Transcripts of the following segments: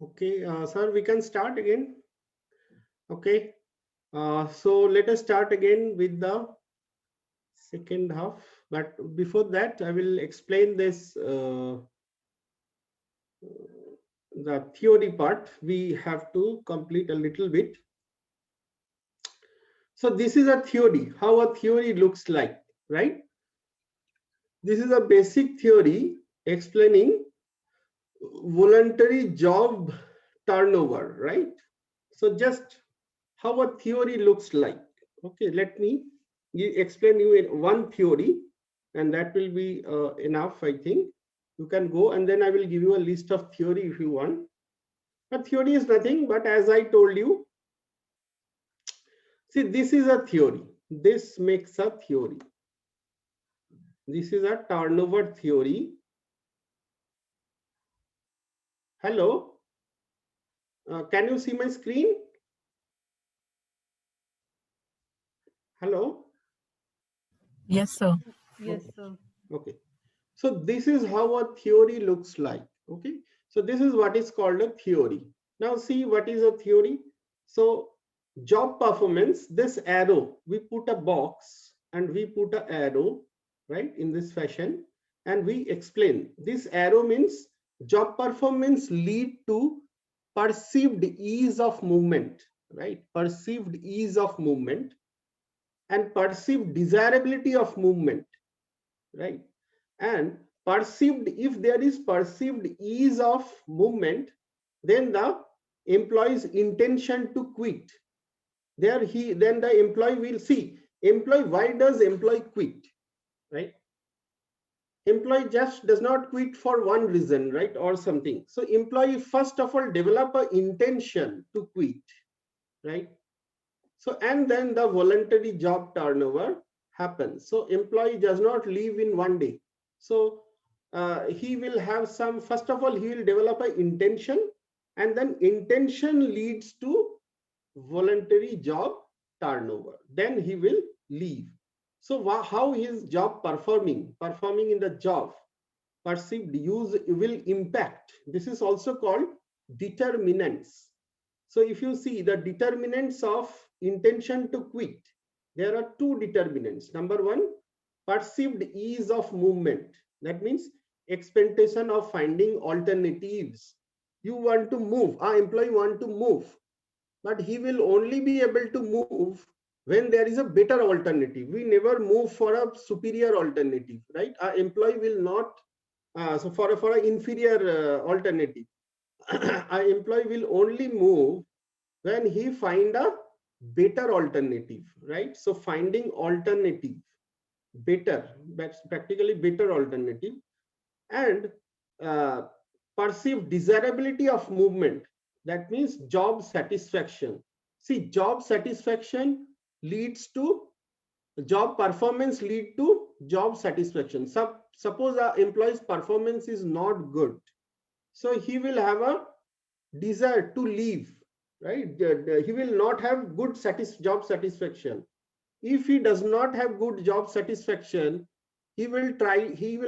Okay, sir, we can start again. Okay, so let us start again with the second half. But before that, I will explain this the theory part. We have to complete a little bit. So this is a theory, how a theory looks like, right? This is a basic theory explaining voluntary job turnover, right? So just how a theory looks like. Okay, let me explain you in one theory, and that will be enough, I think. You can go, and then I will give you a list of theory if you want. But theory is nothing but, as I told you, see, this is a theory. This makes a theory. This is a turnover theory. Hello, can you see my screen? Hello. Yes, sir. Yes, Okay. sir. Okay. So this is how a theory looks like. Okay. So this is what is called a theory. Now see what is a theory. So job performance, this arrow, we put a box and we put an arrow, right, in this fashion, and we explain. This arrow means job performance lead to perceived ease of movement, right? Perceived ease of movement and perceived desirability of movement, right? And perceived, if there is perceived ease of movement, then the employee's intention to quit, there he, then the employee will see, employee, why does employee quit, right? Employee just does not quit for one reason, right, or something. So employee first of all develop a intention to quit, right? So and then the voluntary job turnover happens. So employee does not leave in one day. So he will have some, first of all he will develop an intention, and then intention leads to voluntary job turnover, then he will leave. So how his job performing in the job, perceived use will impact. This is also called determinants. So if you see the determinants of intention to quit, there are two determinants. Number one, perceived ease of movement. That means expectation of finding alternatives. You want to move, our employee want to move, but he will only be able to move when there is a better alternative. We never move for a superior alternative, right? Our employee will not, so for an inferior alternative. Our employee will only move when he find a better alternative, right? So finding alternative, better, that's practically better alternative. And uh, perceived desirability of movement, that means job satisfaction. See, job satisfaction leads to job performance, lead to job satisfaction. Suppose our employee's performance is not good, so he will have a desire to leave, right? He will not have good job satisfaction. If he does not have good job satisfaction, he will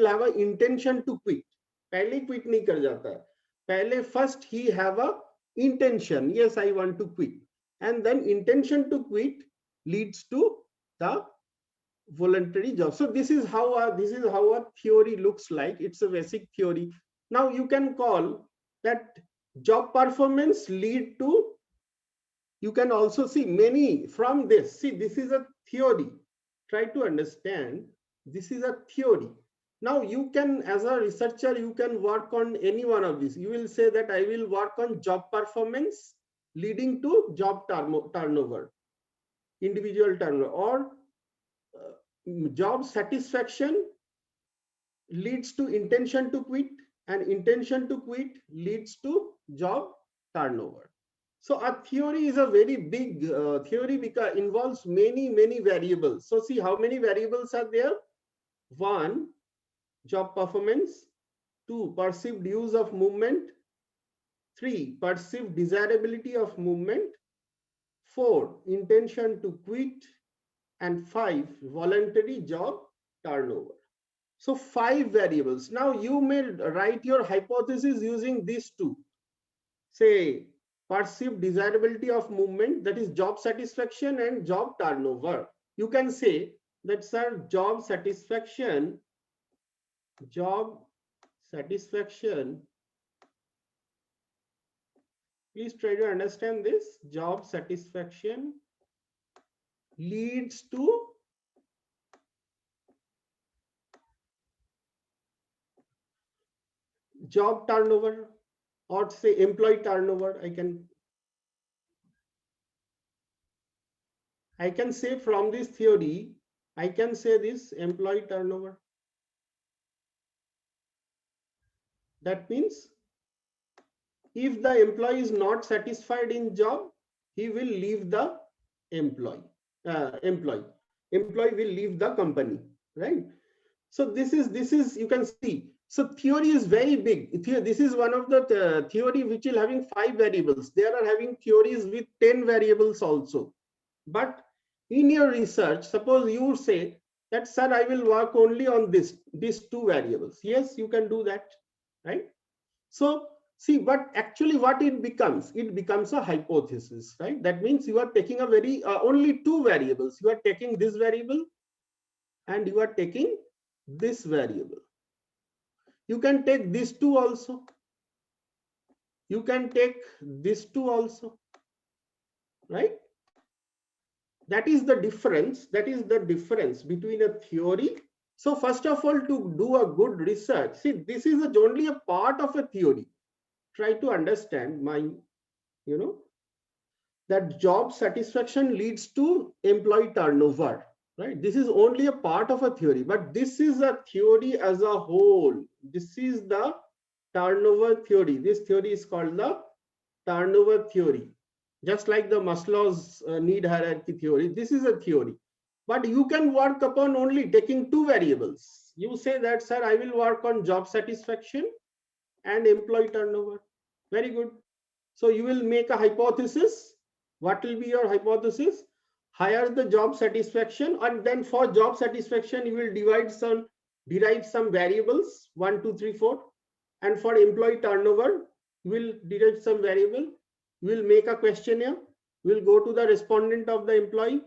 have an intention to quit. पहले quit नहीं कर जाता है, पहले first he have a intention, yes I want to quit, and then intention to quit leads to the voluntary job. So this is how a theory looks like. It's a basic theory. Now you can call that job performance lead to, you can also see many from this. See, this is a theory. Try to understand, this is a theory. Now you can, as a researcher, you can work on any one of these. You will say that I will work on job performance leading to job turnover, individual turnover, or job satisfaction leads to intention to quit, and intention to quit leads to job turnover. So a theory is a very big theory because involves many variables. So see how many variables are there. One, job performance. Two, perceived use of movement. Three, perceived desirability of movement. Four, intention to quit. And five, voluntary job turnover. So five variables. Now you may write your hypothesis using these two. say perceived desirability of movement, that is job satisfaction and job turnover. You can say that, sir, job satisfaction please try to understand this. Job satisfaction leads to job turnover, or say employee turnover. I can say from this theory, I can say this employee turnover. That means if the employee is not satisfied in job, he will leave the employee. Employee will leave the company, right? So this is you can see. So theory is very big. This is one of the theory which is having 5 variables. There are having theories with 10 variables also. But in your research, suppose you say that, sir, I will work only on these 2 variables. Yes, you can do that, right? So see, but actually what it becomes a hypothesis, right? That means you are taking a very only 2 variables. You are taking this variable and you are taking this variable. You can take these 2 also. You can take these 2 also, right? That is the difference. That is the difference between a theory. So first of all, to do a good research, see, this is only a part of a theory. Try to understand that job satisfaction leads to employee turnover, right? This is only a part of a theory, but this is a theory as a whole. This is the turnover theory. This theory is called the turnover theory. Just like the Maslow's need hierarchy theory, this is a theory. But you can work upon only taking 2 variables. You say that, sir, I will work on job satisfaction and employee turnover. Very good. So you will make a hypothesis. What will be your hypothesis? Higher the job satisfaction, and then for job satisfaction, you will derive some variables, 1, 2, 3, 4. And for employee turnover, you will derive some variable. You will make a questionnaire. You will go to the respondent of the employee,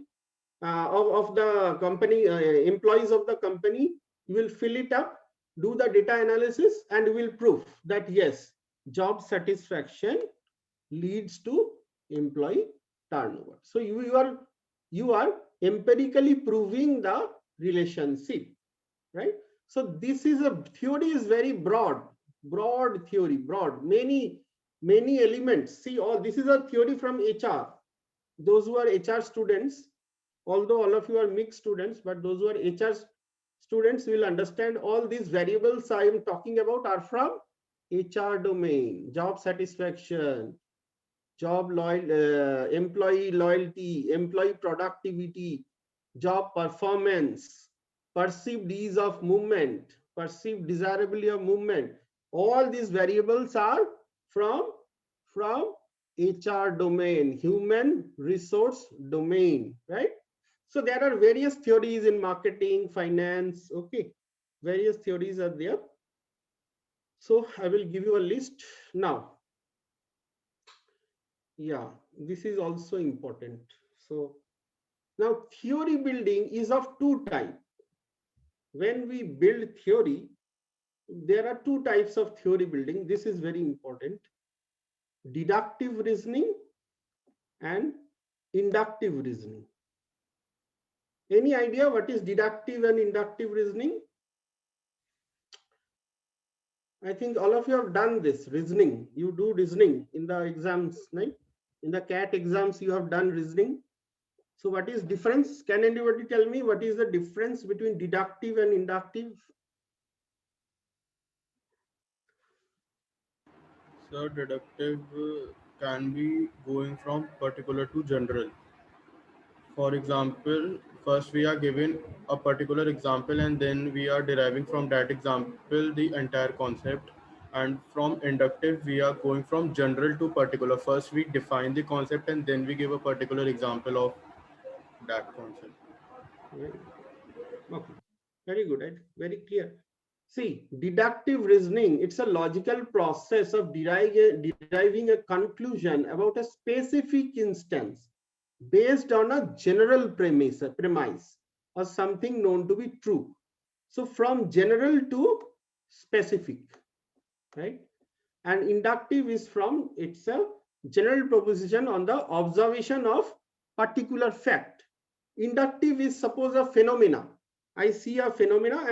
of the company, employees of the company. You will fill it up, do the data analysis, and you will prove that yes, job satisfaction leads to employee turnover. So you are empirically proving the relationship, right? So this is a theory is very broad theory, many elements. See, all this is a theory from HR. Those who are HR students, although all of you are mixed students, but those who are HR students will understand all these variables I am talking about are from HR domain. Job satisfaction, employee loyalty, employee productivity, job performance, perceived ease of movement, perceived desirability of movement. All these variables are from HR domain, human resource domain, right? So there are various theories in marketing, finance, okay? Various theories are there. So I will give you a list now. Yeah, this is also important. So now theory building is of 2 types. When we build theory, there are 2 types of theory building. This is very important: deductive reasoning and inductive reasoning. Any idea what is deductive and inductive reasoning? I think all of you have done this reasoning. You do reasoning in the exams, right? In the CAT exams, you have done reasoning. So what is difference? Can anybody tell me what is the difference between deductive and inductive? So deductive can be going from particular to general. For example, first we are given a particular example and then we are deriving from that example the entire concept. And from inductive, we are going from general to particular. First, we define the concept and then we give a particular example of that concept. Right. Okay, very good, right? Very clear. See, deductive reasoning, it's a logical process of deriving a conclusion about a specific instance based on a general premise or something known to be true. So from general to specific, right? And inductive is from, it's a general proposition on the observation of particular fact. Inductive is suppose a phenomena. I see a phenomena,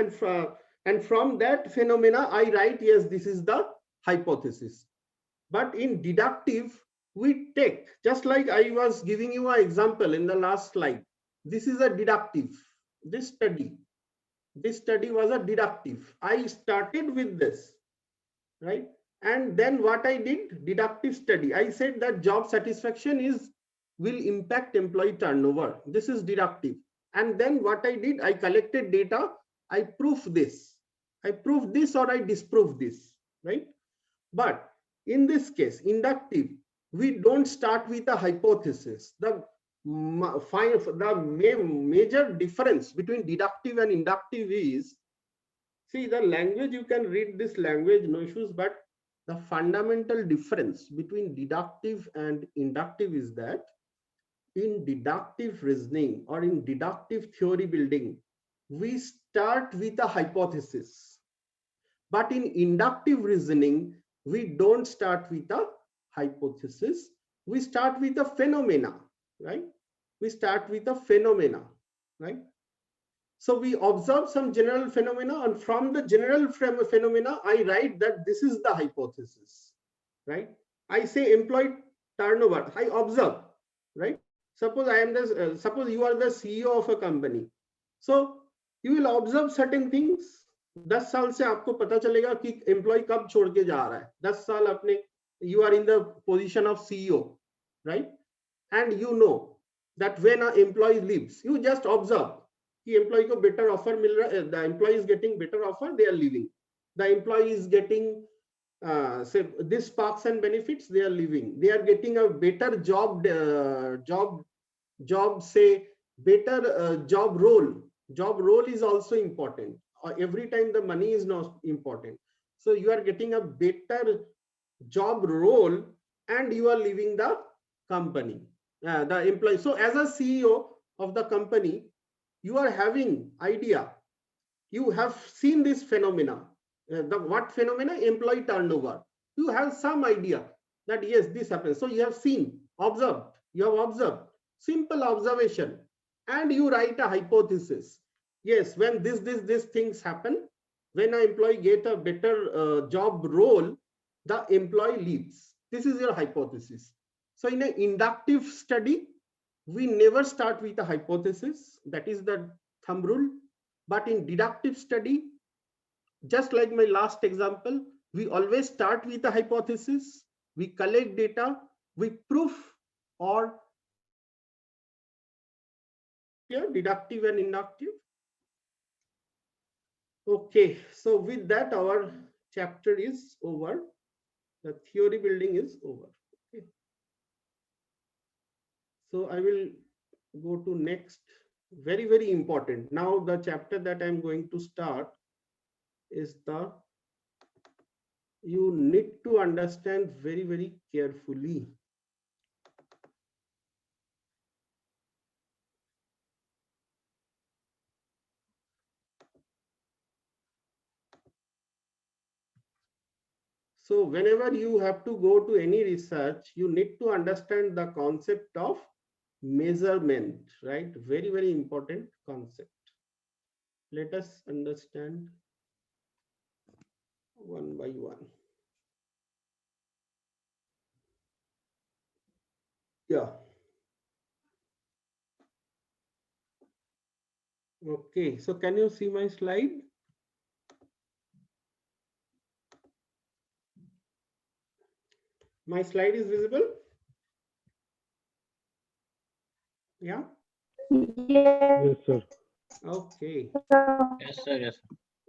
and from that phenomena I write, yes, this is the hypothesis. But in deductive, we take, just like I was giving you an example in the last slide, this is a deductive. This study was a deductive. I started with this, right? And then what I did, deductive study, I said that job satisfaction will impact employee turnover. This is deductive. And then what I did, I collected data, I proved this or I disproved this, right? But in this case, inductive, we don't start with a hypothesis. The major difference between deductive and inductive is, see, the language, you can read this language, no issues, but the fundamental difference between deductive and inductive is that in deductive reasoning or in deductive theory building, we start with a hypothesis. But in inductive reasoning, we don't start with a hypothesis. We start with a phenomena, right? We start with a phenomena, right? So we observe some general phenomena, and from the general phenomena, I write that this is the hypothesis, right? I say employee turnover, I observe, right? Suppose suppose you are the CEO of a company. So you will observe certain things. 10 साल से आपको पता चलेगा कि employ कब छोड़ के जा रहा है. 10 साल अपने, you are in the position of CEO, right? And you know that when an employee leaves, you just observe कि employee को better offer मिल रहा है, the employee is getting better offer, they are leaving. The employee is getting say this perks and benefits, they are leaving. They are getting a better job, say better job role. Job role is also important. Every time the money is not important. So you are getting a better job role and you are leaving the company, the employee. So as a CEO of the company, you are having idea. You have seen this phenomena. What phenomena? Employee turnover. You have some idea that yes, this happens. So you have seen, observed. You have observed. Simple observation, and you write a hypothesis. Yes, when these things happen, when an employee get a better job role, the employee leaves. This is your hypothesis. So in an inductive study, we never start with a hypothesis. That is the thumb rule. But in deductive study, just like my last example, we always start with a hypothesis. We collect data, we prove, or deductive and inductive. Okay, so with that, our chapter is over. The theory building is over. Okay. So I will go to next, very, very important. Now the chapter that I'm going to start is the, you need to understand very, very carefully. So whenever you have to go to any research, you need to understand the concept of measurement, right? Very, very important concept. Let us understand one by one. Yeah. Okay, so can you see my slide? My slide is visible? Yeah? Yes, sir. Okay. Yes, sir. Yes.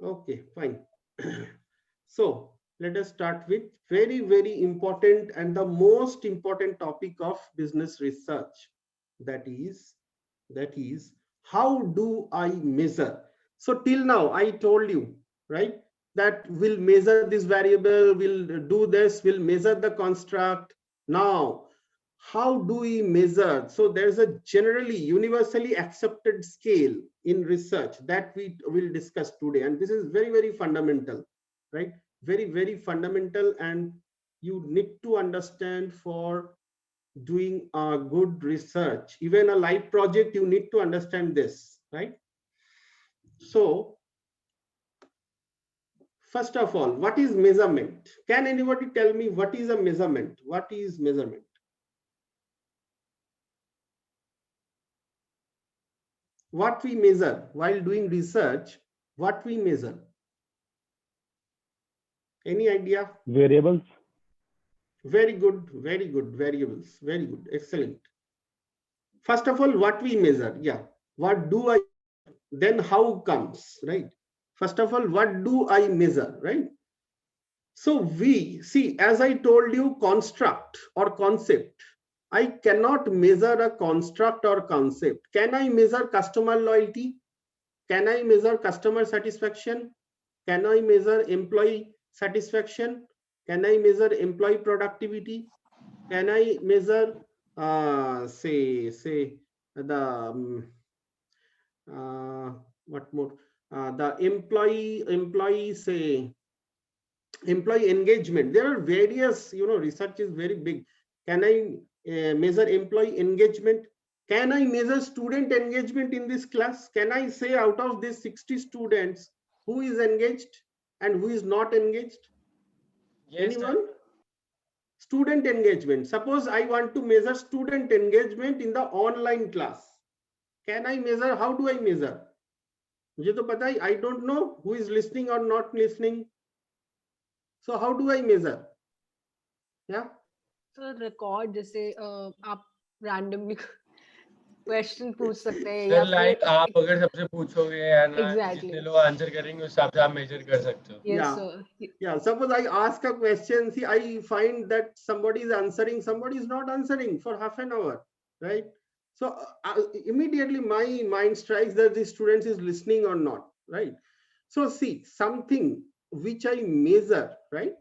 Okay, fine. So let us start with very, very important and the most important topic of business research. That is how do I measure? So till now I told you, right? that will measure this variable, will do this, will measure the construct. Now, how do we measure? So there's a generally universally accepted scale in research that we will discuss today. And this is very, very fundamental, right? Very, very fundamental. And you need to understand for doing a good research, even a live project, you need to understand this, right? So first of all, what is measurement? Can anybody tell me what is a measurement? What is measurement? What we measure while doing research, what we measure? Any idea? Variables. Very good, very good. Variables, very good, excellent. First of all, what we measure? Yeah, what do I, then how comes, right? First of all, what do I measure, right? So we see, as I told you, construct or concept. I cannot measure a construct or concept. Can I measure customer loyalty? Can I measure customer satisfaction? Can I measure employee satisfaction? Can I measure employee productivity? Can I measure, say the what more? The employee say employee engagement. There are various, research is very big. Can I measure employee engagement? Can I measure student engagement in this class? Can I say out of these 60 students who is engaged and who is not engaged? Yes, sir. Anyone? Student engagement. Suppose I want to measure student engagement in the online class. Can I measure? How do I measure? मुझे तो पता है, I don't know who is listening or not listening. So how do I measure? Yeah. Sir record जैसे आप randomly question पूछ सकते हैं sir या लाइक आप अगर सबसे पूछोगे या ना Exactly. जितने लोग आंसर करेंगे उस हिसाब से आप मेजर कर सकते हो. Yes Yeah. Sir Yeah, suppose I ask a question, see, I find that somebody is answering, somebody is not answering for half an hour, right? So immediately my mind strikes that the student is listening or not, right? So see, something which I measure, right?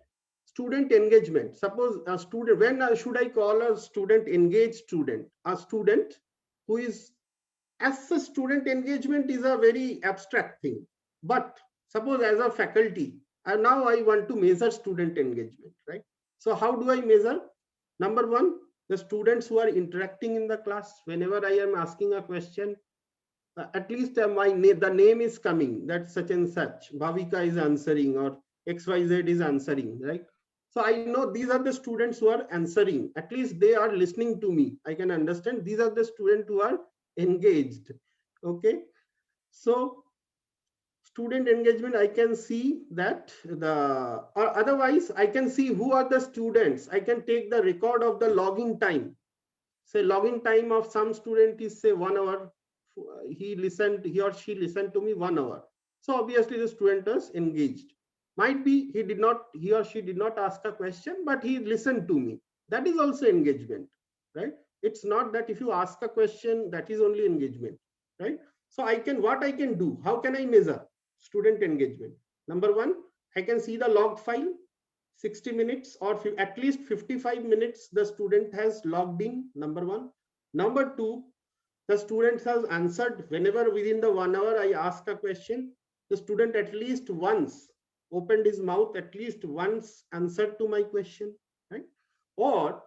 Student engagement. Suppose a student, when should I call a student engaged student? A student who is, as a student engagement is a very abstract thing. But suppose as a faculty, and now I want to measure student engagement, right? So how do I measure? Number one, the students who are interacting in the class. Whenever I am asking a question, at least the name is coming, that such and such, Bhavika is answering or XYZ is answering, right? So I know these are the students who are answering. At least they are listening to me. I can understand these are the students who are engaged. Okay. So student engagement, I can see that or otherwise I can see who are the students. I can take the record of the login time. Say login time of some student is say 1 hour. He or she listened to me 1 hour. So obviously the student is engaged. Might be he or she did not ask a question, but he listened to me. That is also engagement, right? It's not that if you ask a question, that is only engagement, right? So what I can do, how can I measure student engagement? Number one, I can see the log file, 60 minutes or at least 55 minutes the student has logged in, number one. Number two, the student has answered whenever within the 1 hour I ask a question, the student at least once opened his mouth, at least once answered to my question, right? Or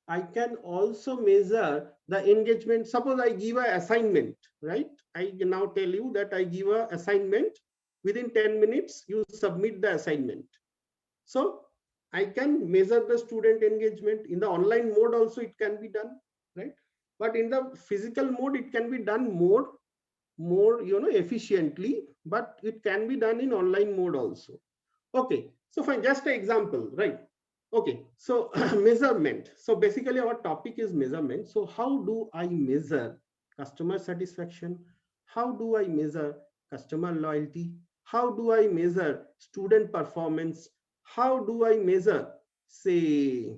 I can also measure the engagement. Suppose I give an assignment, right? I now tell you that I give an assignment. Within 10 minutes, you submit the assignment. So I can measure the student engagement. In the online mode also it can be done, right? But in the physical mode, it can be done more efficiently, but it can be done in online mode also. Okay, so fine, just an example, right? Okay, so measurement. So basically our topic is measurement. So how do I measure customer satisfaction? How do I measure customer loyalty? How do I measure student performance? How do I measure say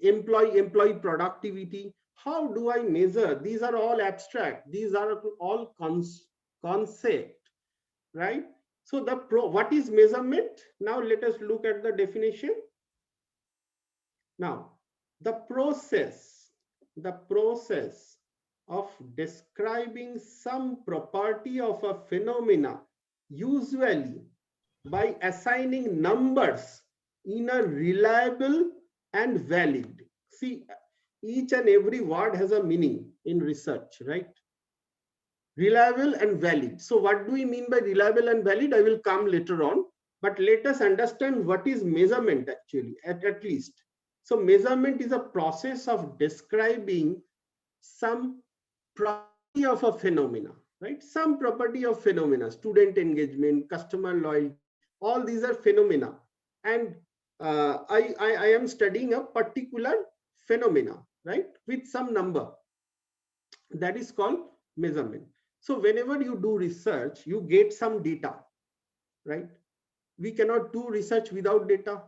employee productivity? How do I measure? These are all abstract. These are all concept, right? So what is measurement? Now let us look at the definition. Now, the process of describing some property of a phenomena, usually by assigning numbers in a reliable and valid. See, each and every word has a meaning in research, right? Reliable and valid. So what do we mean by reliable and valid? I will come later on, but let us understand what is measurement actually, at least. So measurement is a process of describing some property of a phenomena, right? Some property of phenomena, student engagement, customer loyalty, all these are phenomena. And I am studying a particular phenomena, right? With some number. That is called measurement. So whenever you do research, you get some data, right? We cannot do research without data,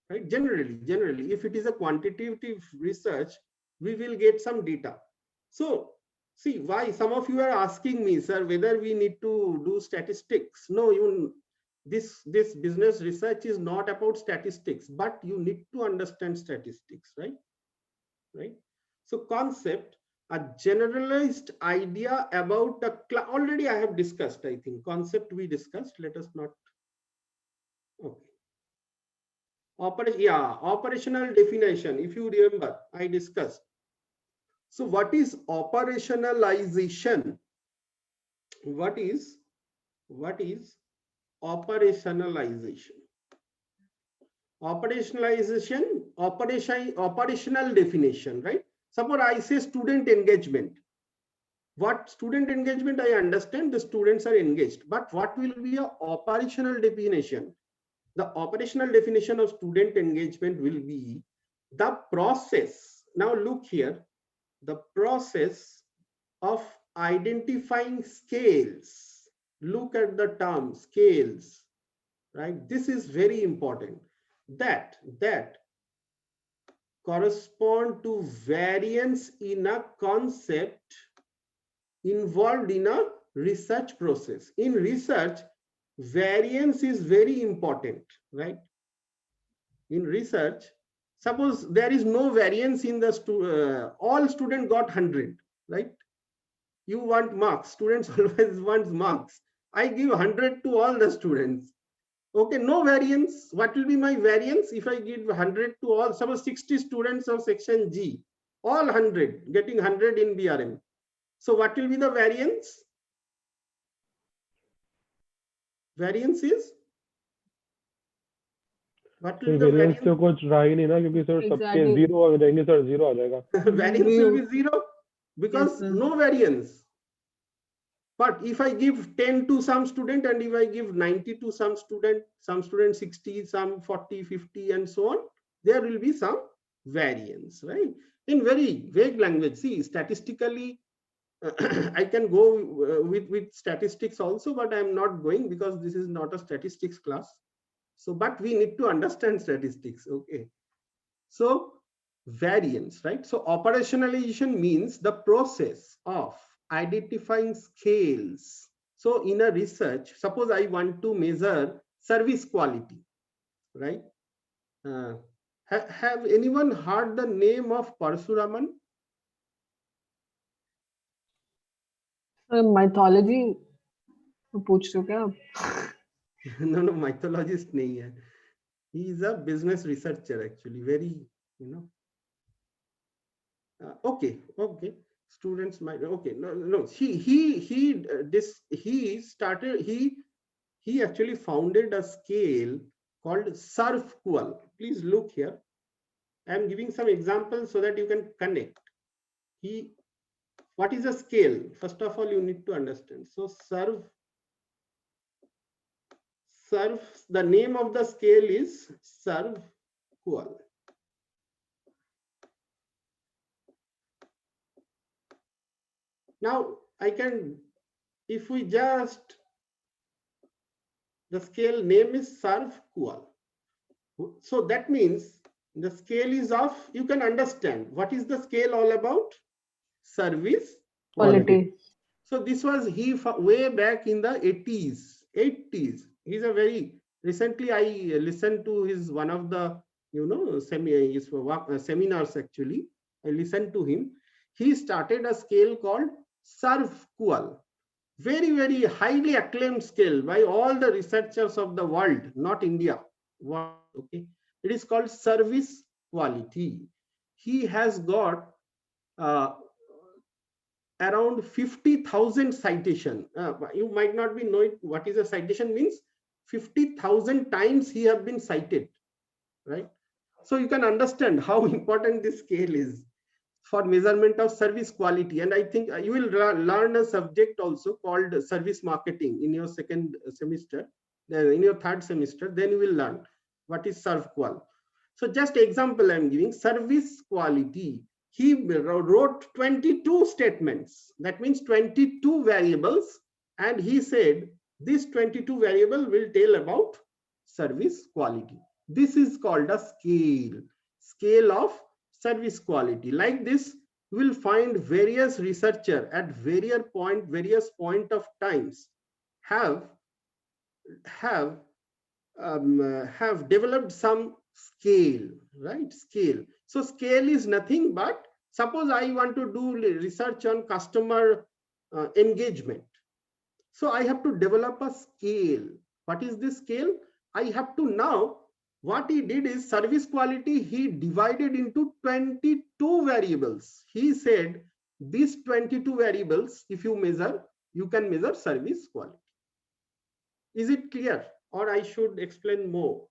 right? Generally, if it is a quantitative research, we will get some data. So see, why some of you are asking me, sir, whether we need to do statistics. No, this business research is not about statistics, but you need to understand statistics, right? So concept, a generalized idea about already I have discussed, I think concept we discussed. Let us not. Okay. Operational definition, if you remember, I discussed. So what is operationalization? What is operationalization? Operational definition, right? Suppose I say student engagement. What student engagement? I understand the students are engaged, but what will be a operational definition? The operational definition of student engagement will be the process. Now look here, the process of identifying scales. Look at the term scales, right? This is very important. That correspond to variance in a concept involved in a research process. In research, variance is very important, right? In research, suppose there is no variance in the all students got 100, right? You want marks, students always want marks. I give 100 to all the students. Okay, no variance. What will be my variance if I give 100 to all? Suppose 60 students of section G, all 100, getting 100 in BRM. So what will be the variance? Variance is what will be the variance variance? तो कुछ रहा ही नहीं ना, क्योंकि sir सबके Exactly. Zero आ जाएंगे sir, zero आ जाएगा. Variance will be zero because Yes, sir. no variance. But if I give 10 to some student and if I give 90 to some student 60, some 40, 50 and so on, there will be some variance, right? In very vague language, see, statistically, I can go with statistics also, but I'm not going because this is not a statistics class. So, but we need to understand statistics, okay? So, variance, right? So, operationalization means the process of identifying scales. So, in a research, suppose I want to measure service quality, right? Have anyone heard the name of Parshuraman? Mythology पूछ रहे हो क्या आप? No, mythologist nahi hai. He is a business researcher actually, very, you know. Okay. Students might, okay, no. He actually founded a scale called SURF-QUAL. Please look here. I am giving some examples so that you can connect. What is a scale? First of all, you need to understand. So the name of the scale is SURF-QUAL. Now I can, if we just, the scale name is SURF-QUAL. So that means the scale is of, you can understand what is the scale all about? Service Quality. So this was way back in the 80s. He's a very recently I listened to his one of the seminars actually. I listened to him. He started a scale called SERVQUAL. Very, very highly acclaimed scale by all the researchers of the world, not India. Okay, it is called service quality. He has got around 50,000 citation. You might not be knowing what is a citation means. 50,000 times he have been cited, right? So you can understand how important this scale is for measurement of service quality. And I think you will learn a subject also called service marketing in your second semester, in your third semester. Then you will learn what is SERVQUAL. So just example I'm giving, service quality. He wrote 22 statements. That means 22 variables. And he said this 22 variable will tell about service quality. This is called a scale of service quality. Like this, you will find various researchers at various point of times have developed some scale, right? Scale. So scale is nothing but, suppose I want to do research on customer engagement. So I have to develop a scale. What is this scale? I have to now, what he did is service quality, he divided into 22 variables. He said these 22 variables, if you measure, you can measure service quality. Is it clear? Or I should explain more?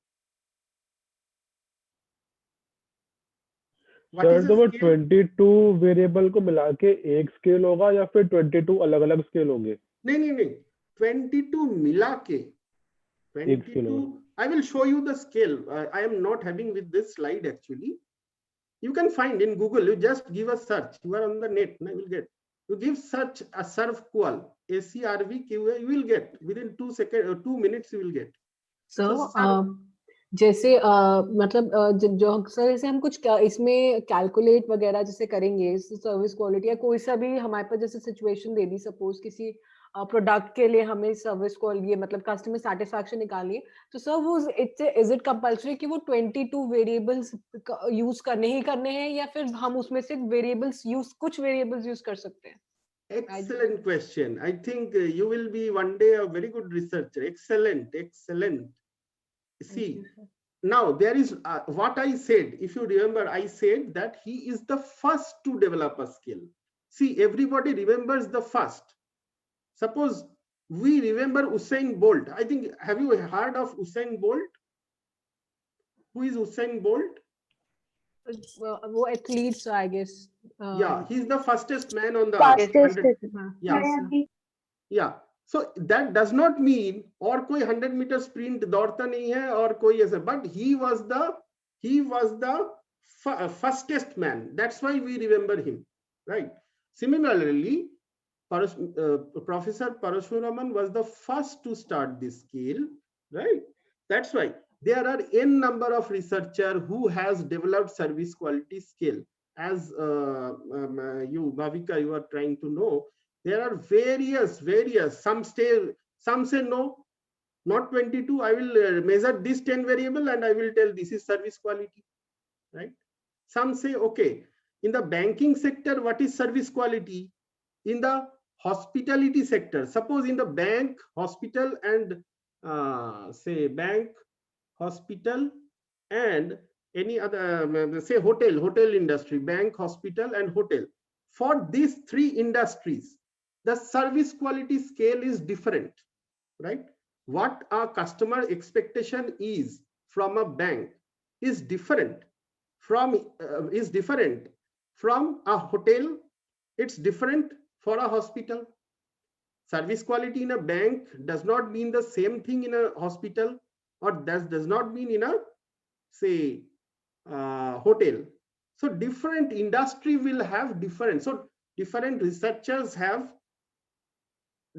What sir is तो a वो scale? 22 variable को मिला के एक scale होगा या फिर 22 अलग-अलग स्केल होंगे? नहीं 22 मिला के एक स्केल 22. होगा. I will show you the scale. I am not having with this slide actually. You can find in Google. You just give a search. You are on the net. You will get. You give search a SERVQUAL, SERVQUAL. You will get within 2 seconds or 2 minutes. You will get. Sir So, जैसे मतलब जो sir जैसे हम कुछ इसमें calculate वगैरह जैसे करेंगे सर्विस क्वालिटी या कोई सा भी हमारे पास जैसे सिचुएशन दे दी सपोज किसी प्रोडक्ट के लिए हमें सर्विस क्वालिटी मतलब कस्टमर सेटिस्फैक्शन निकालिए तो सर वो इज इट कंपल्सरी कि वो 22 वेरिएबल्स यूज करने ही करने हैं या फिर हम उसमें से कुछ वेरिएबल्स यूज कर सकते हैं? excellent question. I think you will be one day a very good researcher. Excellent. See, now there is what I said. If you remember, I said that he is the first to develop a skill. See, everybody remembers the first. Suppose we remember Usain Bolt. I think, have you heard of Usain Bolt? Who is Usain Bolt? वो athletes, I guess. Yeah, he's the fastest man on the earth. Yeah. So that does not mean और कोई 100 meter sprint दौड़ता नहीं है और कोई ऐसा, but he was the fastest man. That's why we remember him, right? Similarly, Professor Parashuraman was the first to start this scale, right? That's why there are n number of researchers who has developed service quality scale. As you, Bhavika, you are trying to know. There are various, some say no, not 22. I will measure this 10 variable and I will tell this is service quality, right? Some say, okay, in the banking sector, what is service quality? In the hospitality sector, suppose in the bank, hospital and bank, hospital and any other, say hotel industry, bank, hospital and hotel. For these three industries, the service quality scale is different, right? What a customer expectation is from a bank is different from a hotel. It's different for a hospital. Service quality in a bank does not mean the same thing in a hospital, or does not mean in a hotel. So different industry will have different. So different researchers have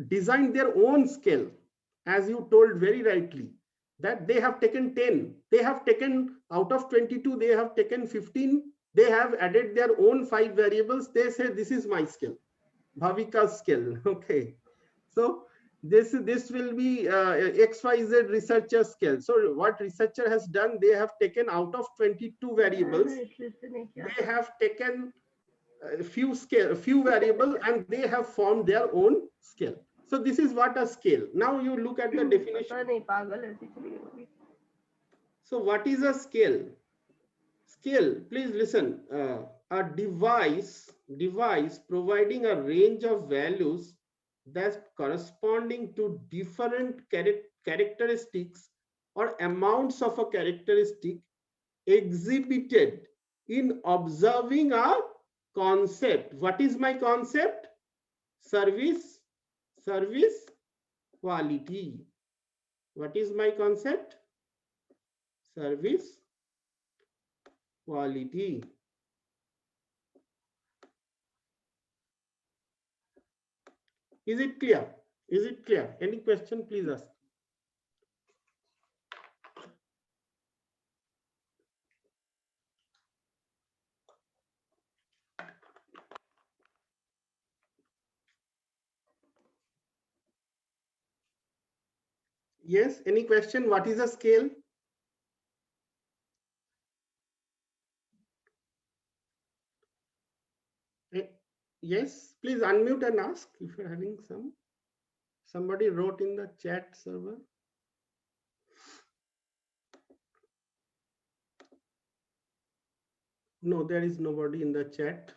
designed their own scale, as you told very rightly, that they have taken 10. They have taken out of 22, they have taken 15. They have added their own 5 variables. They say, this is my scale, Bhavika's scale. Okay. So this will be XYZ researcher scale. So what researcher has done, they have taken out of 22 variables, they have taken a few variable and they have formed their own scale. So this is what a scale. Now you look at the definition. So what is a scale? Scale, please listen, a device providing a range of values that's corresponding to different characteristics or amounts of a characteristic exhibited in observing a concept. What is my concept? Service quality. What is my concept? Service quality. Is it clear? Is it clear? Any question, please ask. Yes, any question? What is a scale? Yes, please unmute and ask if you're having some. Somebody wrote in the chat server. No, there is nobody in the chat.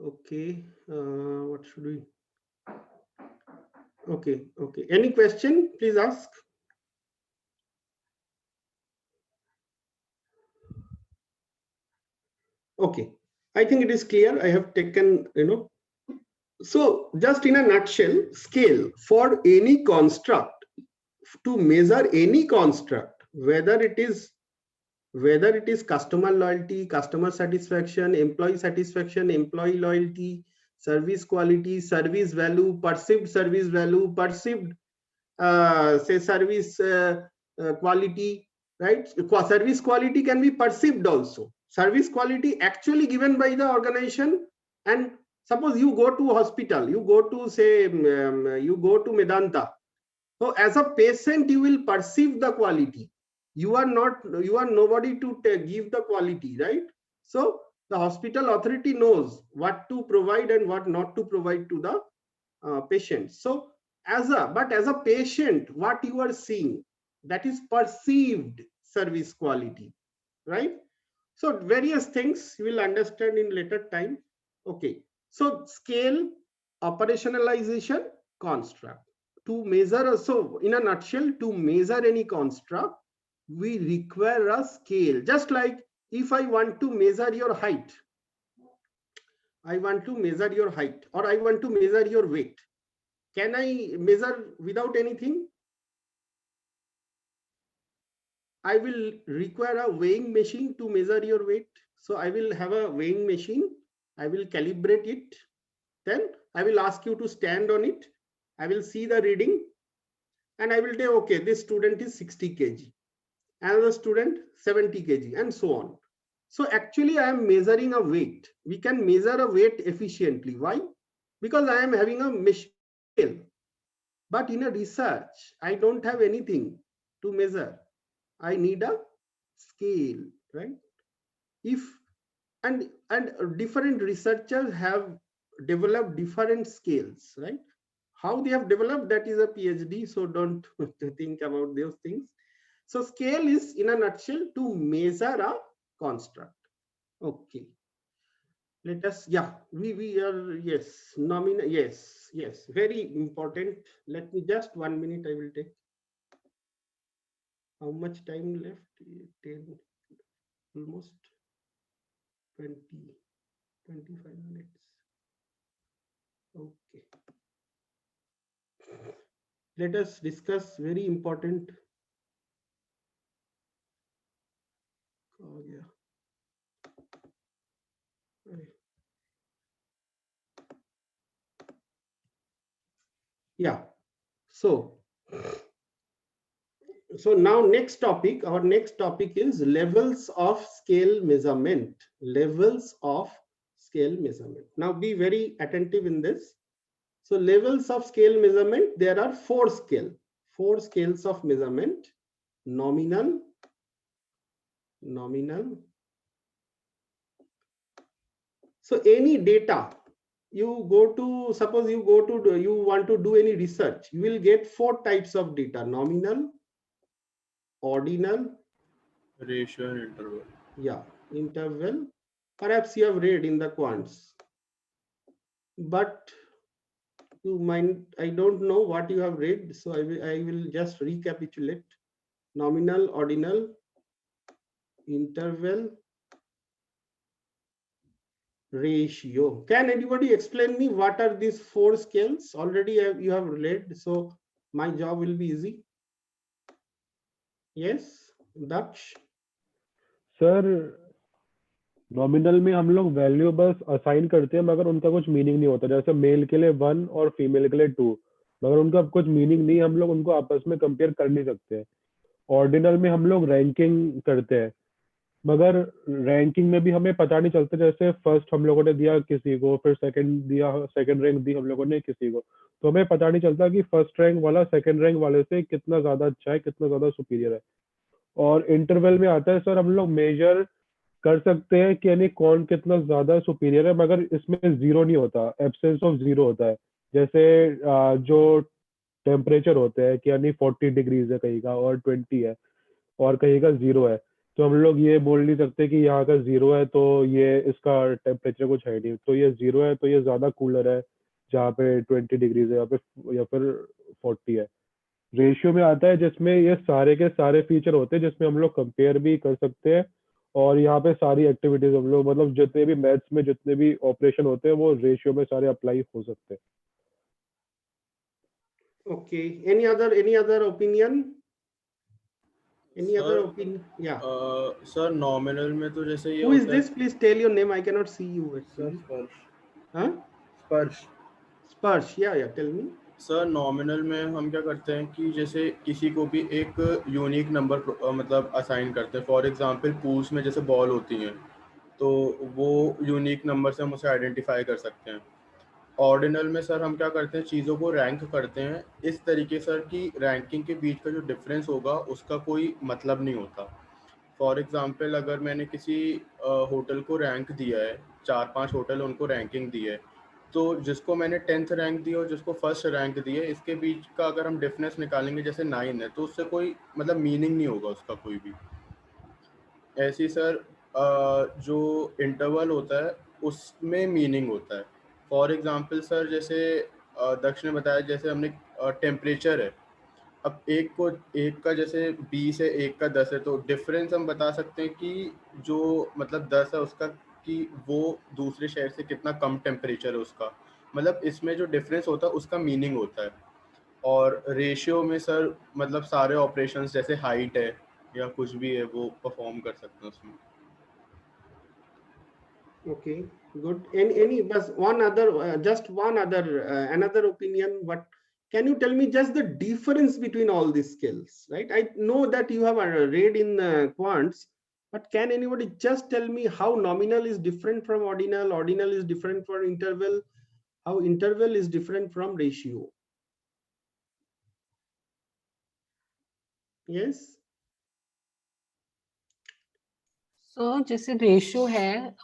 Okay, what should we? Okay. Any question? Please ask. Okay, I think it is clear. I have taken, so just in a nutshell, scale for any construct, to measure any construct, whether it is customer loyalty, customer satisfaction, employee loyalty, service quality, service value, perceived service value, perceived say service quality, right? Service quality can be perceived also. Service quality actually given by the organization. And suppose you go to hospital, you go to say you go to Medanta. So as a patient, you will perceive the quality. You are nobody to give the quality, right? So the hospital authority knows what to provide and what not to provide to the patient. So as a patient, what you are seeing, that is perceived service quality, right? So various things you will understand in later time. Okay, so scale, operationalization, construct. To measure, so in a nutshell, to measure any construct, we require a scale. Just like if I want to measure your height, or I want to measure your weight, can I measure without anything? I will require a weighing machine to measure your weight. So I will have a weighing machine. I will calibrate it. Then I will ask you to stand on it. I will see the reading and I will say, okay, this student is 60 kg. Another student 70 kg and so on. So actually I am measuring a weight. We can measure a weight efficiently. Why? Because I am having a scale. But in a research, I don't have anything to measure. I need a scale, right? And different researchers have developed different scales, right? How they have developed, that is a PhD, so don't think about those things. So scale is, in a nutshell, to measure a construct. Okay. Let us, we are, yes, nominal, yes, very important. Let me just 1 minute, I will take. How much time left? 10, almost 20, 25 minutes. Okay. Let us discuss very important. Oh, yeah. Yeah. So now next topic, our next topic is levels of scale measurement. Levels of scale measurement. Now be very attentive in this. So levels of scale measurement, there are four scales of measurement: nominal, so any data you go to, suppose you go to, you want to do any research, you will get four types of data: nominal, ordinal, ratio and interval. yeah, interval. Perhaps you have read in the quants, but you might, I don't know what you have read, so I will just recapitulate: nominal, ordinal, interval, ratio. Can anybody explain me what are these four scales? Already you have read, so my job will be easy. Yes, Daksh? Sir nominal में हम लोग value बस assign करते हैं मगर उनका कुछ meaning नहीं होता, जैसे मेल के लिए 1 और फीमेल के लिए 2, मगर उनका कुछ मीनिंग नहीं, हम लोग उनको आपस में कंपेयर कर नहीं सकते। ऑर्डिनल में हम लोग रैंकिंग करते हैं मगर रैंकिंग में भी हमें पता नहीं चलता, जैसे फर्स्ट हम लोगों ने दिया किसी को, फिर सेकंड दिया, सेकंड रैंक दी हम लोगों ने किसी को, तो हमें पता नहीं चलता कि फर्स्ट रैंक वाला सेकंड रैंक वाले से कितना ज्यादा अच्छा है, कितना ज्यादा सुपीरियर है। और इंटरवल में आता है सर, हम लोग मेजर कर सकते हैं कि यानी कौन कितना ज्यादा सुपीरियर है, मगर इसमें जीरो नहीं होता, एब्सेंस ऑफ जीरो होता है। जैसे जो टेम्परेचर होते हैं कि यानी 40 डिग्रीज है कहीं का और 20 है और कहीं का जीरो है, तो हम लोग ये बोल नहीं सकते कि यहाँ का जीरो है तो ये इसका टेम्परेचर कुछ है नहीं, तो ये जीरो है तो ये ज्यादा कूलर है जहाँ पे 20 डिग्रीज है, या फिर 40 है। रेशियो में आता है जिसमें ये सारे के सारे फीचर होते हैं, जिसमें हम लोग कंपेयर भी कर सकते हैं, और यहाँ पे सारी एक्टिविटीज हम लोग, मतलब जितने भी मैथ्स में जितने भी ऑपरेशन होते हैं वो रेशियो में सारे अप्लाई हो सकते हैं। Okay. Any other opinion? Any other opinion? Yeah. Sir nominal में तो जैसे ये Who is होता है this? Please tell your name. I cannot see you sir actually. स्पर्श Huh? स्पर्श Sparsh. Yeah. Tell me. Sir nominal में हम क्या करते हैं कि जैसे किसी को भी एक यूनिक नंबर मतलब असाइन करते हैं। फॉर एग्जांपल पूल्स में जैसे बॉल होती हैं तो वो यूनिक नंबर से हम उसे आइडेंटिफाई कर सकते हैं। ऑर्डिनल में सर हम क्या करते हैं, चीज़ों को रैंक करते हैं इस तरीके सर कि रैंकिंग के बीच का जो डिफरेंस होगा उसका कोई मतलब नहीं होता। फॉर एग्जांपल अगर मैंने किसी होटल को रैंक दिया है, 4-5 होटल उनको रैंकिंग दी है, तो जिसको मैंने 10th रैंक दी और जिसको फर्स्ट रैंक दी है, इसके बीच का अगर हम डिफरेंस निकालेंगे जैसे 9 है, तो उससे कोई मतलब मीनिंग नहीं होगा उसका कोई भी। ऐसे ही सर जो इंटरवल होता है उसमें मीनिंग होता है। फॉर एग्जांपल सर जैसे दक्ष ने बताया, जैसे हमने टेम्परेचर है, अब एक का जैसे 20 है, एक का 10 है, तो डिफरेंस हम बता सकते हैं कि जो मतलब 10 है उसका कि वो दूसरे शहर से कितना कम टेम्परेचर है उसका, मतलब इसमें जो डिफरेंस होता है उसका मीनिंग होता है। और रेशियो में सर मतलब सारे ऑपरेशंस जैसे हाइट है या कुछ भी है वो परफॉर्म कर सकते हैं उसमें। Okay. Good. Any but one other, just one other, another opinion. What can you tell me? Just the difference between all these skills, right? I know that you have read in quants, but can anybody just tell me how nominal is different from ordinal, ordinal is different from interval, how interval is different from ratio? Yes. सो जैसे ratio है,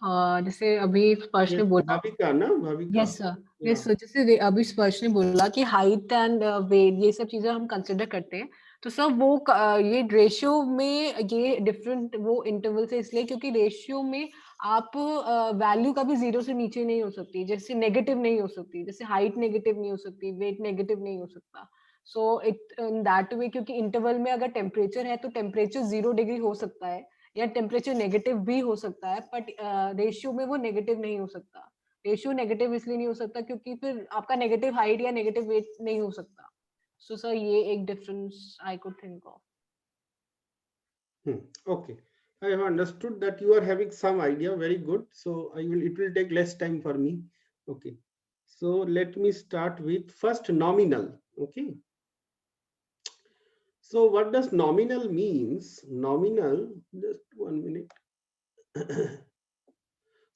जैसे अभी स्पर्श ने Yes. बोला, Bhavika, na? Bhavika. Yes sir, Yeah. Yes sir, जैसे अभी स्पर्श ने बोला कि हाइट एंड वेट ये सब चीजें हम कंसिडर करते हैं, तो सर वो ये रेशियो में ये डिफरेंट वो इंटरवल से इसलिए क्योंकि रेशियो में आप वैल्यू कभी जीरो से नीचे नहीं हो सकती, जैसे नेगेटिव नहीं हो सकती, जैसे हाइट नेगेटिव नहीं हो सकती, वेट नेगेटिव नहीं हो सकता। So it in that way, क्योंकि इंटरवल में अगर टेम्परेचर है तो टेम्परेचर 0 डिग्री हो सकता है या टेम्परेचर नेगेटिव भी हो सकता है, बट रेशियो में वो नेगेटिव नहीं हो सकता। रेशियो नेगेटिव इसलिए नहीं हो सकता क्योंकि फिर आपका नेगेटिव हाइट या नेगेटिव वेट नहीं हो सकता। सो सर ये एक difference I could think of. Okay, I have understood that you are having some idea. Very good. So it will take less time for me. Okay. So let me start with first nominal. Okay. So what does nominal means? Nominal, just 1 minute.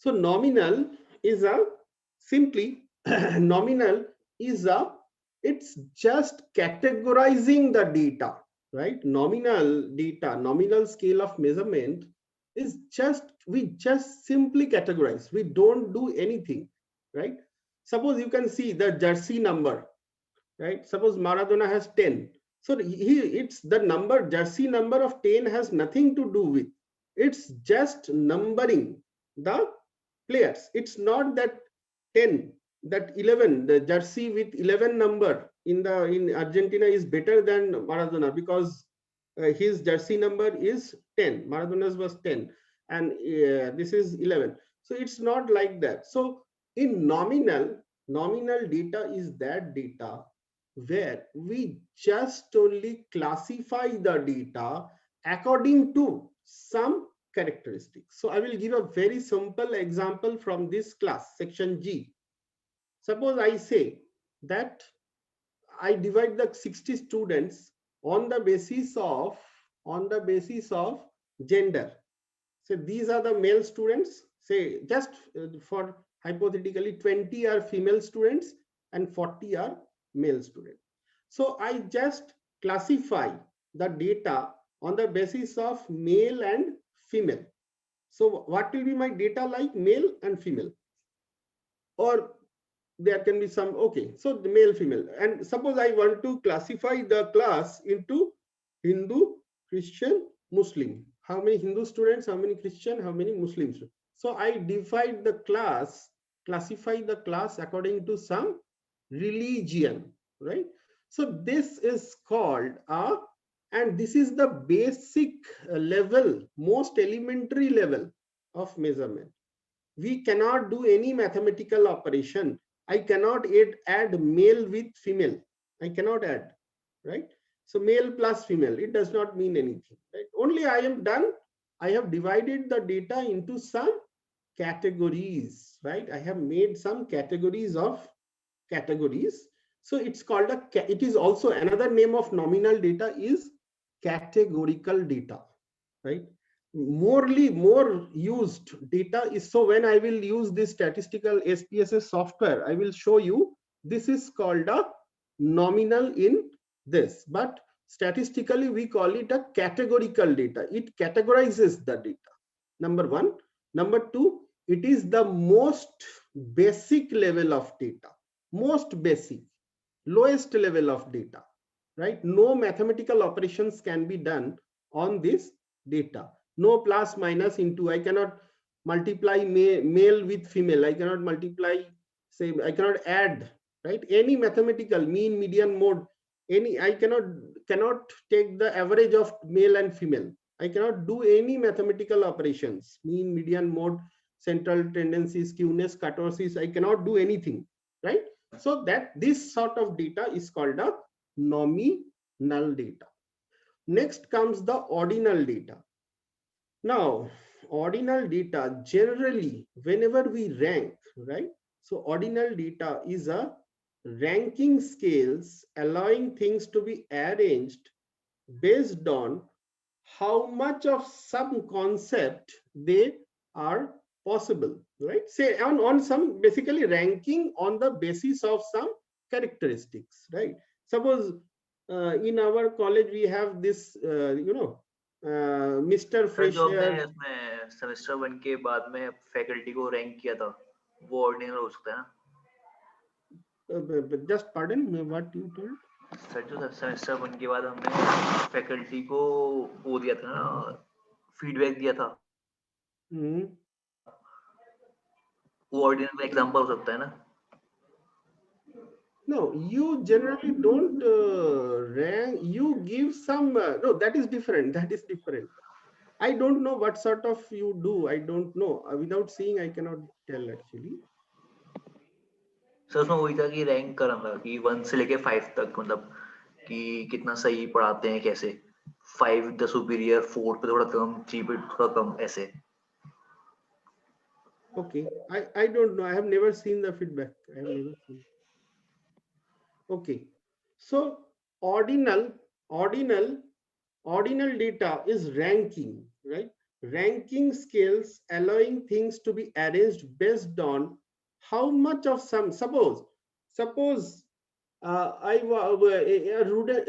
So nominal is a simply nominal it's just categorizing the data, right? Nominal data, nominal scale of measurement is we just simply categorize. We don't do anything, right? Suppose you can see the jersey number, right? Suppose Maradona has 10. So it's the number, jersey number of 10 has nothing to do with. It's just numbering the players. It's not that 10, that 11, the jersey with 11 number in Argentina is better than Maradona because his jersey number is 10. Maradona's was 10 and this is 11. So it's not like that. So in nominal data is that data where we just only classify the data according to some characteristics. So I will give a very simple example from this class, section G. Suppose I say that I divide the 60 students on the basis of gender. So these are the male students. Say just for hypothetically 20 are female students and 40 are male students. So I just classify the data on the basis of male and female. So what will be my data like? Male and female, or there can be some, okay, so the male, female. And suppose I want to classify the class into Hindu, Christian, Muslim. How many Hindu students, how many Christian, how many Muslims? So I divide the class, classify the class according to some religion, right? So this is called and this is the basic level, most elementary level of measurement. We cannot do any mathematical operation. I cannot add male with female. I cannot add, right? So male plus female, it does not mean anything, right? Only I have divided the data into some categories, right? I have made some categories of categories. So it's called it is also another name of nominal data is categorical data, right? More used data is, so when I will use this statistical SPSS software, I will show you this is called a nominal in this, but statistically we call it a categorical data. It categorizes the data, number one. Number two, it is the most basic level of data, most basic, lowest level of data, right? No mathematical operations can be done on this data. No plus minus into, I cannot multiply male with female, I cannot multiply, say I cannot add, right? Any mathematical mean, median, mode, any, I cannot take the average of male and female. I cannot do any mathematical operations, mean, median, mode, central tendency, skewness, kurtosis. I cannot do anything, right? So that this sort of data is called a nominal data. Next comes the ordinal data. Now, ordinal data generally, whenever we rank, right? So ordinal data is a ranking scales allowing things to be arranged based on how much of some concept they are possible, right? Say on some, basically ranking on the basis of some characteristics, right? Suppose in our college we have this Mr. Sir जो Fresher. हमने इसमें semester 1 के बाद में faculty को rank किया था वो ऑर्डिनल हो सकता है ना? Just pardon me, what you told? Sir जो सेमेस्टर 1 के बाद हमने फैकल्टी को वो दिया था ना, फीडबैक दिया था, वो ऑर्डिनल एग्जांपल हो सकता है ना? No, you generally don't rank, you give some no, that is different, that is different. I don't know what sort of you do, I don't know, without seeing I cannot tell actually. Sir उसमें वही था कि rank करना था कि 1 से लेके 5 तक, मतलब कि कितना सही पढ़ाते हैं, कैसे 5 द सुपीरियर, 4 पे थोड़ा कम, 3 पे थोड़ा कम, ऐसे. Okay, I don't know, I have never seen the feedback, I have never seen. Okay, so ordinal data is ranking, right? Ranking scales allowing things to be arranged based on how much of some, suppose a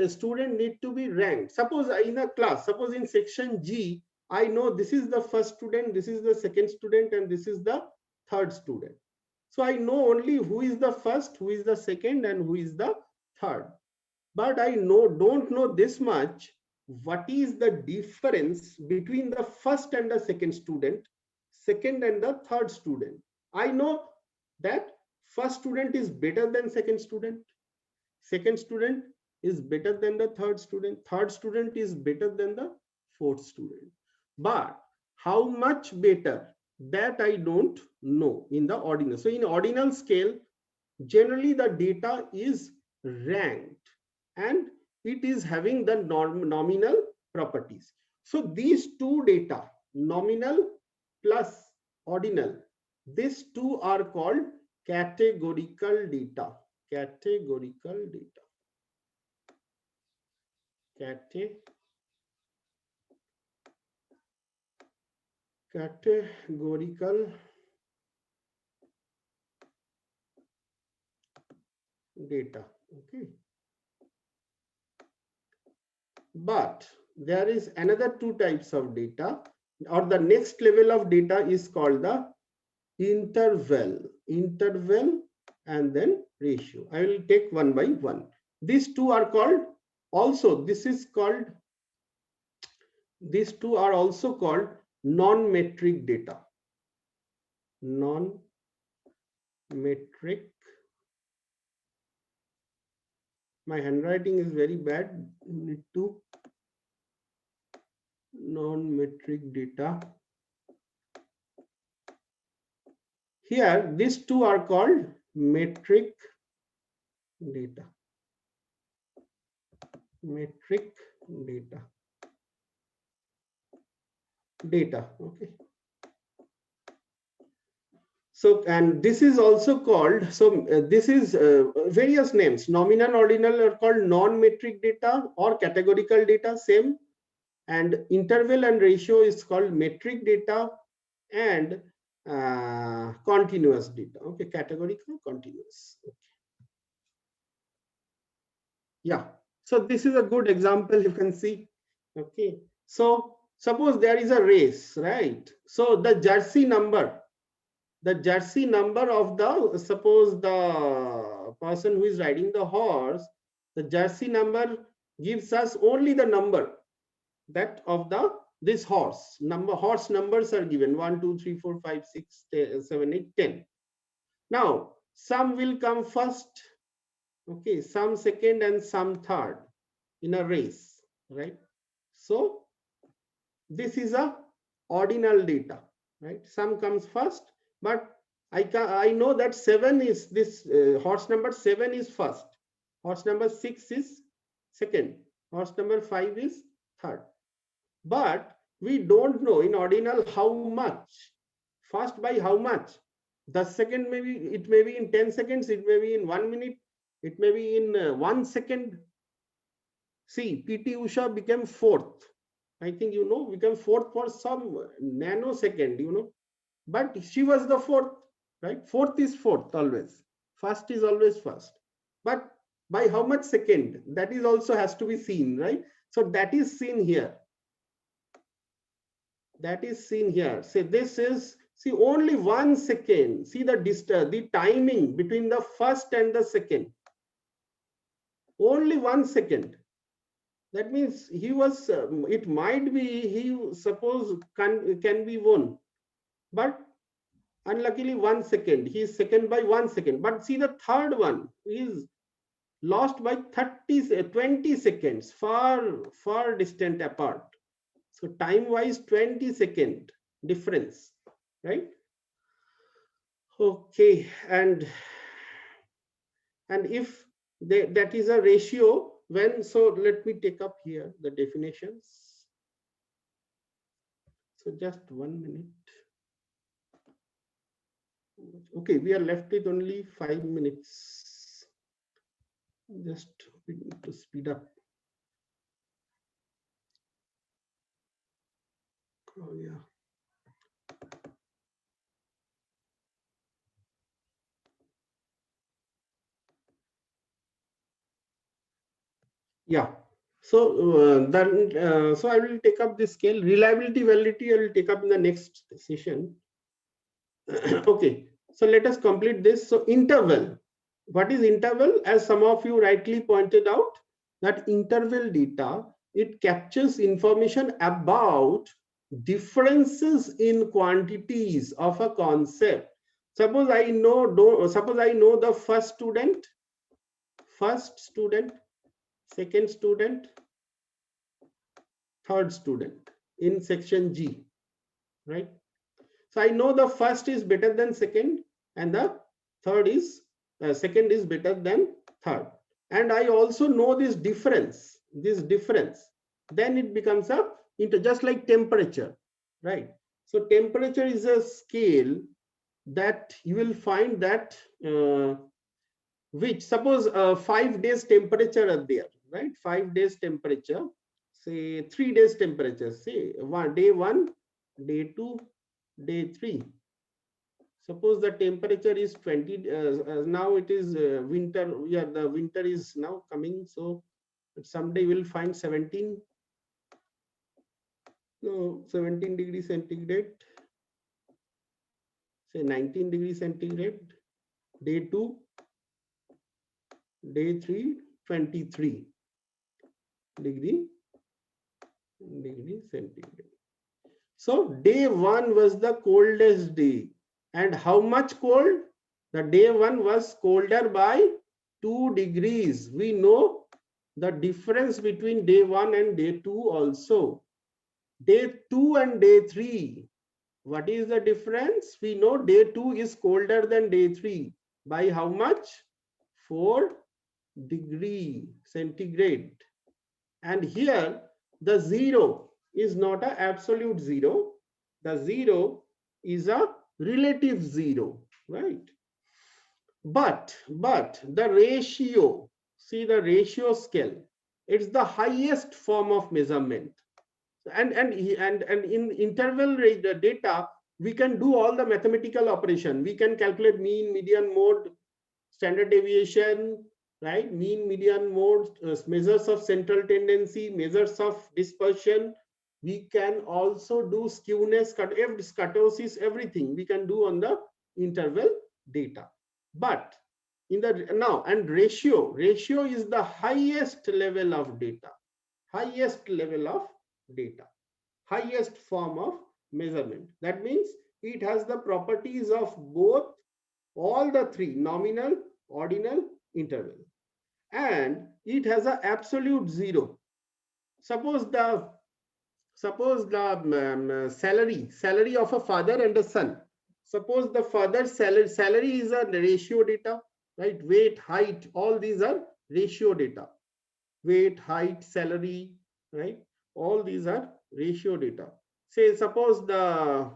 student need to be ranked. Suppose in a class, suppose in section G, I know this is the first student, this is the second student, and this is the third student. So I know only who is the first, who is the second, and who is the third. But I don't know this much. What is the difference between the first and the second student, second and the third student? I know that first student is better than second student. Second student is better than the third student. Third student is better than the fourth student. But how much better, that I don't know in the ordinal. So in ordinal scale, generally the data is ranked and it is having the nominal properties. So these two data, nominal plus ordinal, these two are called categorical data. Categorical data. Categorical data. Okay. But there is another two types of data, or the next level of data is called the interval and then ratio. I will take one by one. These two are called also, these two are also called non-metric data. Non-metric. My handwriting is very bad. Need to non-metric data. Here, these two are called metric data. Metric data. Okay. So, and this is also called, so this is various names. Nominal, ordinal are called non-metric data or categorical data, same. And interval and ratio is called metric data and continuous data. Okay, categorical, continuous. Okay. Yeah, so this is a good example, you can see. Okay, so suppose there is a race, right? So the jersey number of the, suppose the person who is riding the horse, the jersey number gives us only the number that of this horse numbers are given 1 2 3 4 5 6 7 8 10. Now some will come first, okay, some second and some third in a race, right? So this is a ordinal data, right? Some comes first, but I know that 7 is this horse number 7 is first, horse number 6 is second, horse number 5 is third. But we don't know in ordinal how much, first by how much. The second maybe, it may be in 10 seconds, it may be in 1 minute, it may be in 1 second. See, PT Usha became fourth. I think you know, became fourth for some nanosecond, you know. But she was the fourth, right? Fourth is fourth always. First is always first. But by how much second? That is also has to be seen, right? So that is seen here. That is seen here. So this is, see, only 1 second. See the distance, the timing between the first and the second. Only 1 second. That means he was, it might be, he suppose can be won. But unluckily 1 second. He is second by 1 second. But see the third one is lost by 20 seconds, far distant apart. So time wise 20 second difference, right? Okay, and if that is a ratio, when, so let me take up here the definitions. So just 1 minute. Okay, we are left with only 5 minutes. Just we need to speed up. Oh yeah. Yeah. So so I will take up this scale. Reliability, validity, I will take up in the next session. Okay. So let us complete this. So interval. What is interval? As some of you rightly pointed out, that interval data, it captures information about differences in quantities of a concept. Suppose I know the first student, second student, third student in section G, right? So I know the first is better than second, and the second is better than third. And I also know this difference. Then it becomes just like temperature, right? So temperature is a scale that you will find that which suppose 5 days temperature are there, right? 5 days temperature, say 3 days temperature, say day 1, day 2, day 3. Suppose the temperature is 20, now it is winter. Yeah, the winter is now coming, so someday we'll find 17 degrees centigrade, say 19 degrees centigrade, day 2, day 3, 23 degree centigrade. So day 1 was the coldest day. And how much cold? The day 1 was colder by 2 degrees. We know the difference between day 1 and day 2 also. Day 2 and day 3. What is the difference? We know day 2 is colder than day 3. By how much? 4 degree centigrade. And here the 0 is not an absolute 0. The 0 is a relative 0, right? But the ratio, see the ratio scale, it's the highest form of measurement. And in interval data, we can do all the mathematical operation. We can calculate mean, median, mode, standard deviation, right? Mean, median, mode, measures of central tendency, measures of dispersion. We can also do skewness, kurtosis, everything we can do on the interval data. But in the now, and ratio is the highest level of data, highest form of measurement. That means it has the properties of both all the three: nominal, ordinal, interval. And it has an absolute 0. Suppose the salary of a father and a son. Suppose the father's salary is a ratio data, right? Weight, height, all these are ratio data. Weight, height, salary, right? All these are ratio data. Say suppose the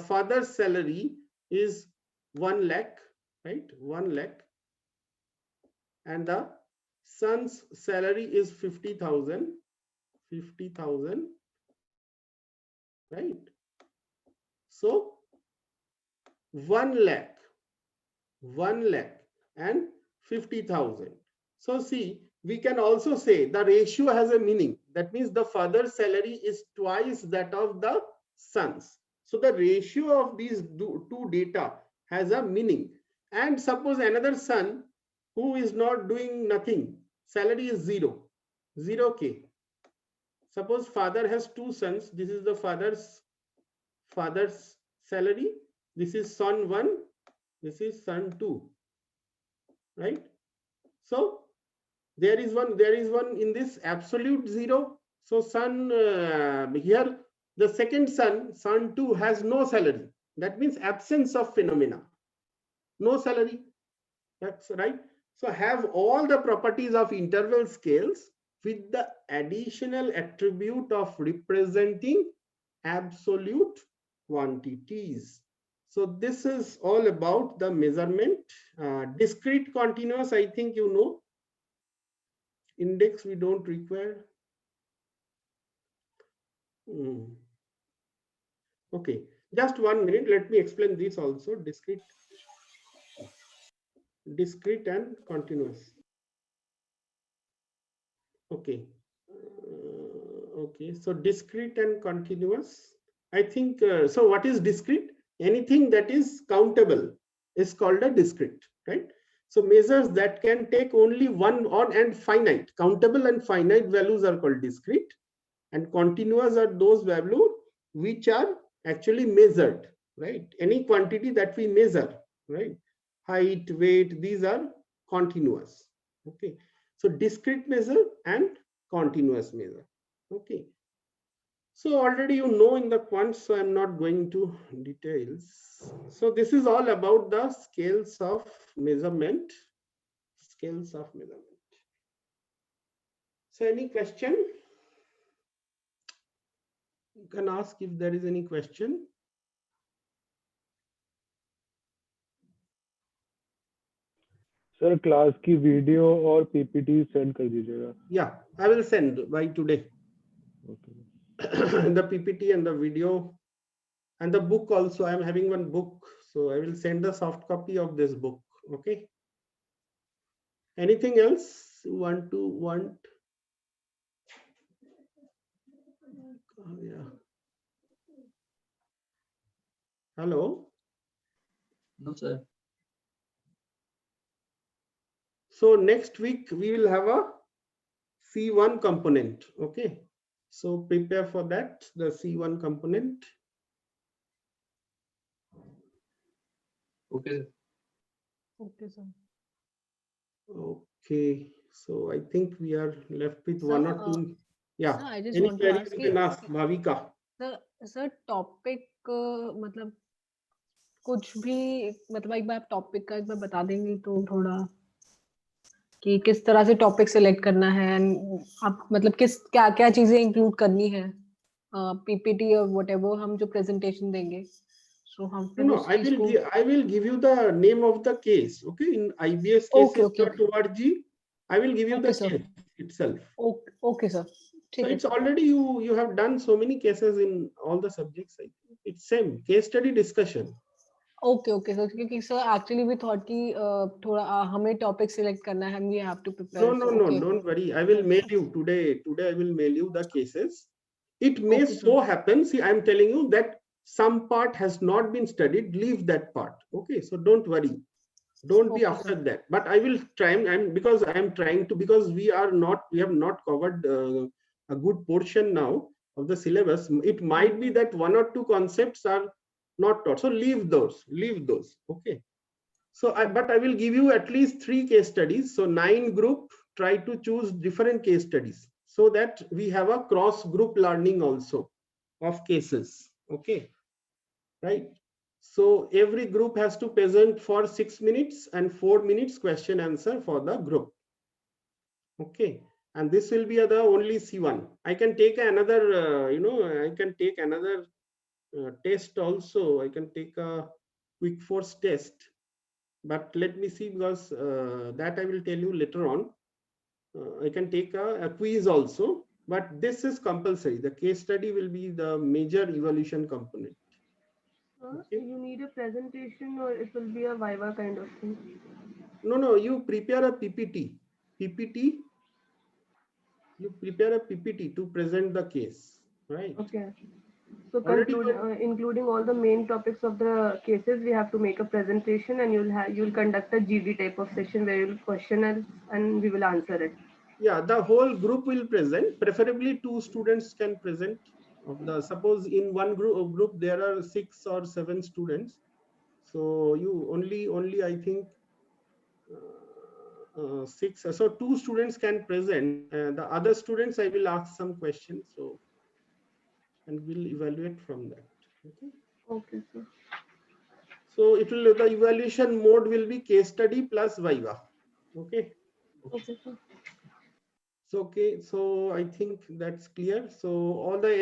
father's salary is 1 lakh, right? 1 lakh. And the son's salary is 50,000, right? So 1 lakh and 50,000. So see, we can also say the ratio has a meaning. That means the father's salary is twice that of the son's. So the ratio of these two data has a meaning. And suppose another son who is not doing nothing, salary is 0K. Suppose father has 2 sons. This is the father's salary. This is son 1. This is son 2. Right? So there is one in this absolute 0. So son here, the second son 2 has no salary. That means absence of phenomena. No salary. That's right. So have all the properties of interval scales with the additional attribute of representing absolute quantities. So this is all about the measurement. Discrete continuous, I think you know. Index we don't require. Okay, just 1 minute. Let me explain this also. Discrete and continuous. Okay. Okay, so discrete and continuous. I think, so what is discrete? Anything that is countable is called a discrete, right? So measures that can take only one on and finite, countable and finite values are called discrete, and continuous are those values which are actually measured, right? Any quantity that we measure, right? Height, weight, these are continuous. Okay, so discrete measure and continuous measure. Okay, so already you know in the quant, so I'm not going to details. So this is all about the scales of measurement. Scales of measurement. So any question? You can ask if there is any question. Sir class की video और PPT send कर दीजिएगा. Yeah, I will send by today. Okay. The PPT and the video and the book also. I am having one book, so I will send the soft copy of this book. Okay. Anything else you want? Yeah. Hello. No, sir. So next week we will have a C1 component. Okay. So prepare for that, the C1 component. Okay, sir. Okay, sir. Okay. So I think we are left with Sir, one or two. Yeah. sir, I just Any want to queries ask you कि- can ask, Bhavika. Sir topic मतलब कुछ भी मतलब एक बार topic का एक बार बता देंगे तो थोड़ा कि किस तरह से टॉपिक सेलेक्ट करना है and आप मतलब किस क्या क्या चीजें इंक्लूड करनी है पीपीटी और व्हाटएवर हम जो प्रेजेंटेशन देंगे सो हम फिर No, उस चीज को I will give you the name of the case. Okay, in Okay, okay, okay. ibscases.org, I will give you Okay, the sir. case itself. Okay sir So ठीक है it's already you have done so many cases in all the subjects. I think it's same case study discussion. Okay okay sir क्योंकि sir actually we thought कि थोड़ा हमें topic select करना है we have to prepare No, don't worry. I will mail you today. Today I will mail you the cases. It may Okay, sir. so happen. See, I am telling you that some part has not been studied. Leave that part. Okay, so don't worry. Don't be Okay, upset that. But I will try. Because I am trying to, because we have not covered a good portion now of the syllabus. It might be that one or two concepts are not taught. So leave those. Okay. So, but I will give you at least 3 case studies. So 9 group, try to choose different case studies so that we have a cross group learning also of cases. Okay, right? So every group has to present for 6 minutes and 4 minutes question answer for the group. Okay, and this will be the only C1. I can take another, I can take another test also. I can take a quick force test. But let me see, because that I will tell you later on. I can take a quiz also, but this is compulsory. The case study will be the major evaluation component. Okay. You need a presentation or it will be a Viva kind of thing? No, you prepare a PPT. You prepare a PPT to present the case, right? Okay. So Already including all the main topics of the cases, we have to make a presentation and you'll conduct a GD type of session where you'll question us and we will answer it. Yeah, the whole group will present. Preferably 2 students can present. Of the, suppose in one group there are 6 or 7 students. So you only I think 6. So 2 students can present. The other students I will ask some questions. So and we'll evaluate from that. Okay. Okay, sir. So it will, the evaluation mode will be case study plus Viva. Okay. Okay, sir. So okay. So I think that's clear. So all the